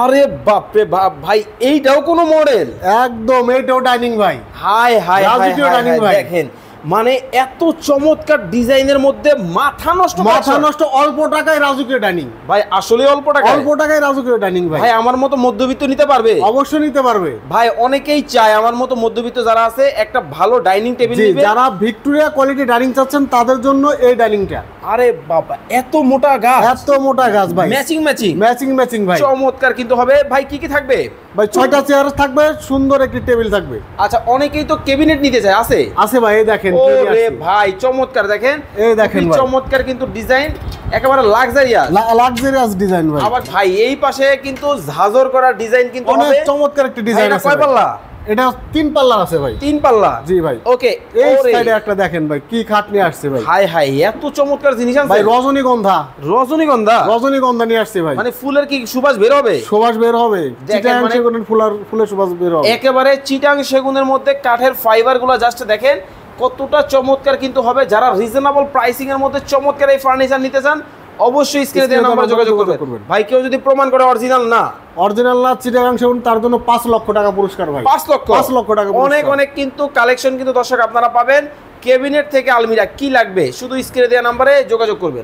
আরে বাপ রে বাপ ভাই, এইটাও কোনো মডেল? একদম, এইটাও ডাইনিং ভাই। হাই হাই রাজকীয় ডাইনিং ভাই। দেখেন মানে এত চমৎকার ডিজাইনের মধ্যে মাথা নষ্ট, মাথা নষ্ট। অল্প টাকায় রাজকীয় ডাইনিং ভাই, আসলে অল্প টাকা, অল্প টাকায় রাজকীয় ডাইনিং ভাই। ভাই আমার মতো মধ্যবিত্ত নিতে পারবে? অবশ্যই নিতে পারবে ভাই। অনেকেই চায় আমার মতো মধ্যবিত্ত যারা আছে একটা ভালো ডাইনিং টেবিল নিবে। যারা ভিক্টোরিয়া কোয়ালিটি ডাইনিং চাচ্ছেন তাদের জন্য এই ডাইনিংটা। আরে বাবা, এত মোটা গাছ, এত মোটা গাছ ভাই। ম্যাচিং ম্যাচিং ম্যাচিং ম্যাচিং ভাই, চমৎকার কিন্তু হবে ভাই। কি কি থাকবে ভাই? 6টা চেয়ার থাকবে, সুন্দর একটি টেবিল থাকবে। আচ্ছা, অনেকেই তো ক্যাবিনেট নিতে চায়, আছে? আছে ভাই, এই দেখেন। ওরে ভাই চমৎকার, দেখেন এই দেখেন ভাই, চমৎকার কিন্তু ডিজাইন, একেবারে লাক্সারিয়াস ডিজাইন ভাই। আবার ভাই এই পাশে কিন্তু ঝাঁঝর করা ডিজাইন কিন্তু অনেক হবে। চমৎকার একটা ডিজাইন আছে। কয় পাল্লা? এটা 3 পাল্লা আছে ভাই। 3 পাল্লা? জি ভাই। ওকে, এই সাইডে একটা দেখেন ভাই, কি খাট নিয়ে আসছে ভাই। হাই হাই, এত চমৎকার জিনিস আছে ভাই। রজনীগন্ধা, রজনীগন্ধা, রজনীগন্ধা নিয়ে আসছে ভাই। মানে ফুলের কি সুবাস বের হবে? সুবাস বের হবে, চিটাং সেগুনের ফুলের সুবাস বের হবে একেবারে। চিটাং সেগুনের মধ্যে কাঠের ফাইবার গুলো জাস্ট দেখেন কতটা চমৎকার কিন্তু হবে। যারা রিজনেবল প্রাইসিং এর মধ্যে চমৎকার এই ফার্নিচার নিতে চান, অবশ্যই স্ক্রিনে দেওয়া নাম্বারে যোগাযোগ করবেন ভাই। কেউ যদি প্রমাণ করে অরিজিনাল না চিটাগাং সেগুন, তার জন্য 5 লক্ষ টাকা পুরস্কার ভাই। 5 লক্ষ টাকা। অনেক অনেক কিন্তু কালেকশন কিন্তু দর্শক আপনারা পাবেন। ক্যাবিনেট থেকে আলমিরা কি লাগবে, শুধু স্ক্রিনে দেওয়া নাম্বারে যোগাযোগ করবেন।